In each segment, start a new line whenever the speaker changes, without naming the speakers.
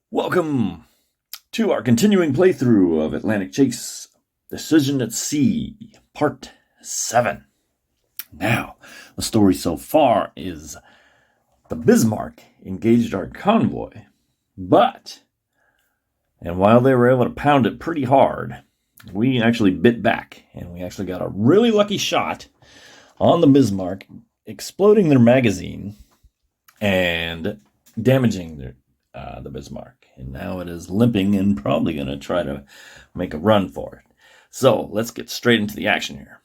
Welcome to our continuing playthrough of Atlantic Chase Decision at Sea, Part 7. Now, the story so far is the Bismarck engaged our convoy, and while they were able to pound it pretty hard, we actually bit back, and we actually got a really lucky shot on the Bismarck, exploding their magazine and damaging the Bismarck. And now it is limping and probably going to try to make a run for it. So let's get straight into the action here.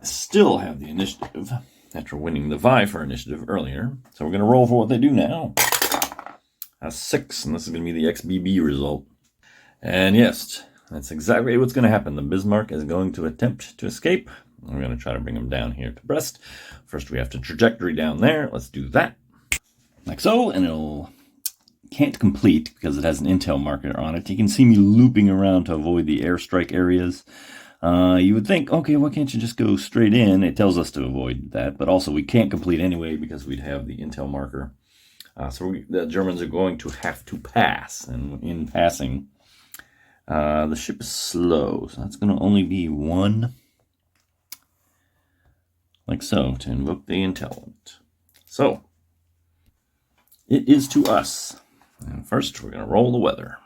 Still have the initiative after winning the VII for initiative earlier. So we're going to roll for what they do now. That's 6, and this is going to be the XBB result. And yes, that's exactly what's going to happen. The Bismarck is going to attempt to escape. We're going to try to bring him down here to Brest. First, we have to trajectory down there. Let's do that. Like so, and it'll can't complete because it has an intel marker on it. You can see me looping around to avoid the airstrike areas. You would think, okay, why can't you just go straight in? It tells us to avoid that, but also we can't complete anyway because we'd have the intel marker. So the Germans are going to have to pass, and in passing, the ship is slow, so that's going to only be 1, like so, to invoke the intelligent. So, it is to us. And first, we're going to roll the weather.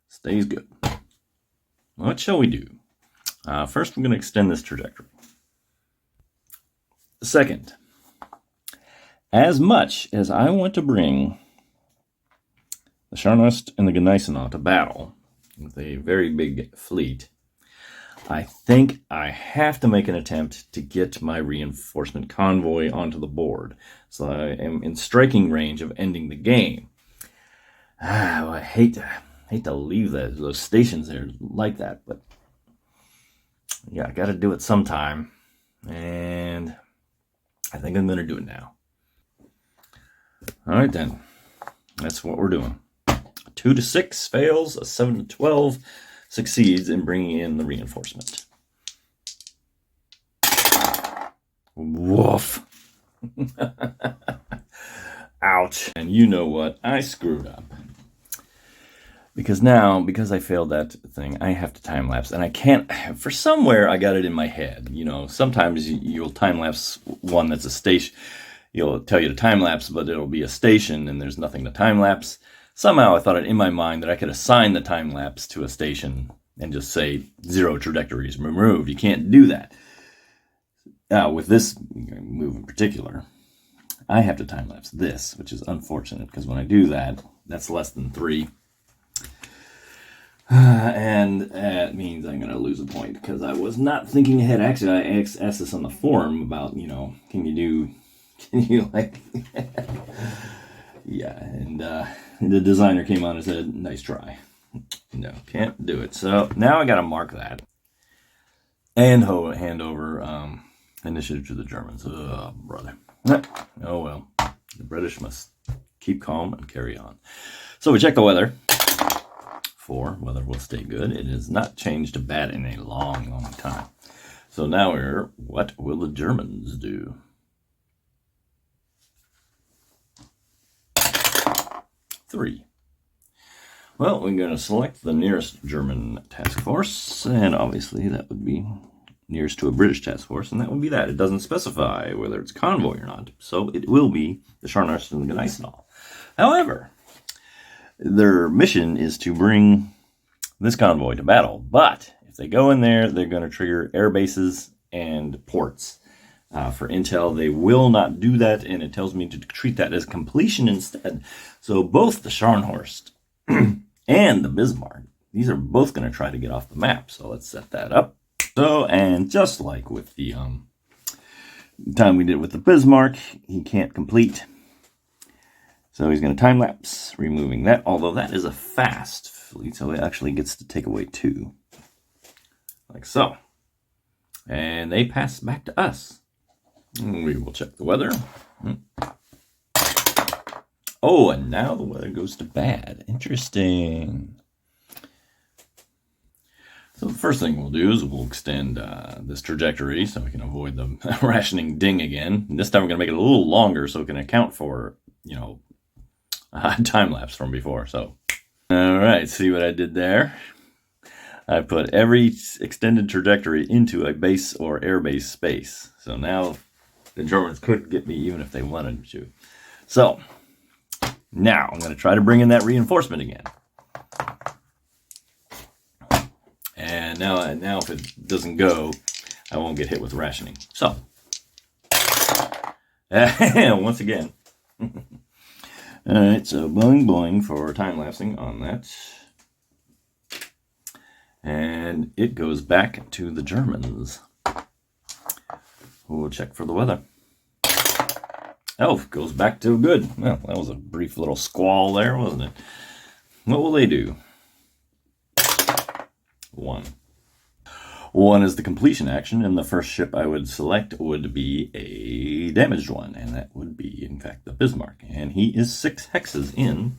Stays good. What shall we do? First, we're going to extend this trajectory. Second, as much as I want to bring the Scharnhorst and the Gneisenau to battle with a very big fleet, I think I have to make an attempt to get my reinforcement convoy onto the board, so I am in striking range of ending the game. Well, I hate to leave those stations there like that, but yeah, I got to do it sometime, and I think I'm going to do it now. All right, then. That's what we're doing. A 2 to 6 fails, a 7 to 12 succeeds in bringing in the reinforcement. Woof. Ouch. And you know what? I screwed up. Because I failed that thing, I have to time lapse. And I can't, for somewhere I got it in my head. You know, sometimes you'll time lapse one that's a station. You'll tell you to time lapse, but it'll be a station and there's nothing to time lapse. Somehow I thought it in my mind that I could assign the time lapse to a station and just say 0 trajectories removed. You can't do that. Now, with this move in particular, I have to time lapse this, which is unfortunate because when I do that, that's less than 3. And that means I'm going to lose a point because I was not thinking ahead. Actually, I asked this on the forum about, can you like, yeah, and the designer came on and said, nice try. No, can't do it. So now I got to mark that and hand over initiative to the Germans. Oh, brother. Oh, well, the British must keep calm and carry on. So we check the weather. 4, weather will stay good. It has not changed to bad in a long, long time. So now what will the Germans do? 3. Well, we're going to select the nearest German task force, and obviously that would be nearest to a British task force, and that would be that. It doesn't specify whether it's convoy or not, so it will be the Scharnhorst and the Gneisenau. However, their mission is to bring this convoy to battle, but if they go in there, they're going to trigger air bases and ports. For intel, they will not do that, and it tells me to treat that as completion instead. So both the Scharnhorst and the Bismarck, these are both going to try to get off the map. So let's set that up. So, and just like with the time we did with the Bismarck, he can't complete. So he's going to time lapse, removing that, although that is a fast fleet, so it actually gets to take away 2. Like so. And they pass back to us. We will check the weather. Oh, and now the weather goes to bad. Interesting. So the first thing we'll do is we'll extend this trajectory so we can avoid the rationing ding again. And this time we're going to make it a little longer so it can account for, time lapse from before. So, all right, see what I did there? I put every extended trajectory into a base or airbase space. So now the Germans couldn't get me even if they wanted to. So now I'm going to try to bring in that reinforcement again. And now if it doesn't go, I won't get hit with rationing. So, once again. All right, so boing boing for time lapsing on that. And it goes back to the Germans. We'll check for the weather. Oh, goes back to good. Well, that was a brief little squall there, wasn't it? What will they do? 1. 1 is the completion action, and the first ship I would select would be a damaged one, and that would be, in fact, the Bismarck. And he is 6 hexes in,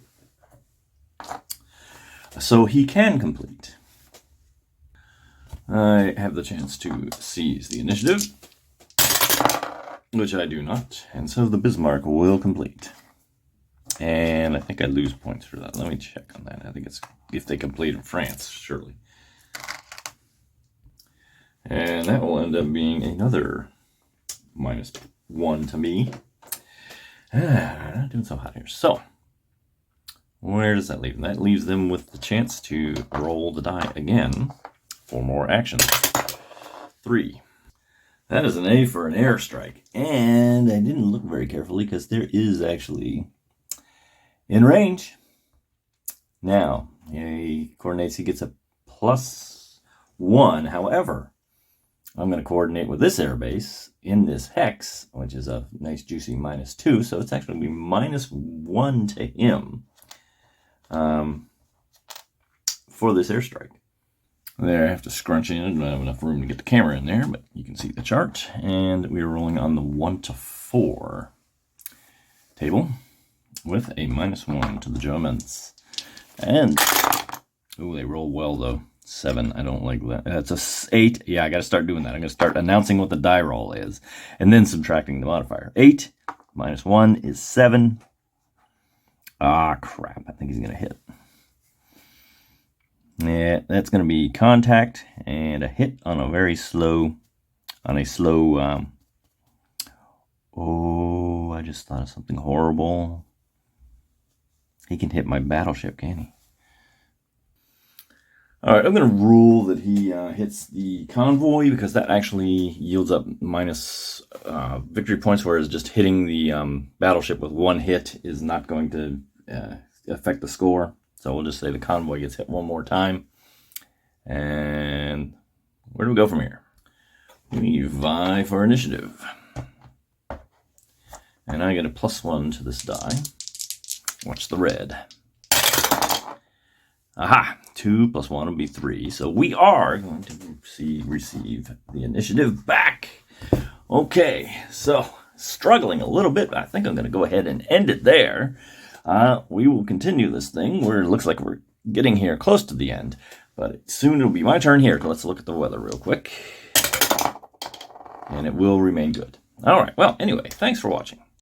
so he can complete. I have the chance to seize the initiative, which I do not, and so the Bismarck will complete. And I think I lose points for that. Let me check on that. I think it's if they complete in France, surely. And that will end up being another -1 to me. Not doing so hot here. So, where does that leave them? That leaves them with the chance to roll the die again. 4 more actions. 3. That is an A for an airstrike. And I didn't look very carefully because there is actually in range. Now, he coordinates, he gets a +1. However, I'm going to coordinate with this airbase in this hex, which is a nice juicy -2. So it's actually going to be -1 to him for this airstrike. There, I have to scrunch in. I don't have enough room to get the camera in there, but you can see the chart. And we're rolling on the 1 to 4 table with a -1 to the Germans. And, ooh, they roll well, though. 7, I don't like that. That's a 8. Yeah, I got to start doing that. I'm going to start announcing what the die roll is and then subtracting the modifier. 8 -1 is 7. Ah, crap. I think he's going to hit. Yeah, that's going to be contact and a hit on a very slow, oh, I just thought of something horrible. He can hit my battleship, can he? All right, I'm going to rule that he hits the convoy because that actually yields up minus victory points, whereas just hitting the battleship with 1 hit is not going to affect the score. So we'll just say the convoy gets hit 1 more time. And where do we go from here? We vie for initiative. And I get a +1 to this die. Watch the red. Aha! 2 + 1 will be 3. So we are going to receive the initiative back. Okay, so struggling a little bit, but I think I'm going to go ahead and end it there. We will continue this thing where it looks like we're getting here close to the end, but soon it'll be my turn here. Let's look at the weather real quick, and it will remain good. All right, well, anyway, thanks for watching.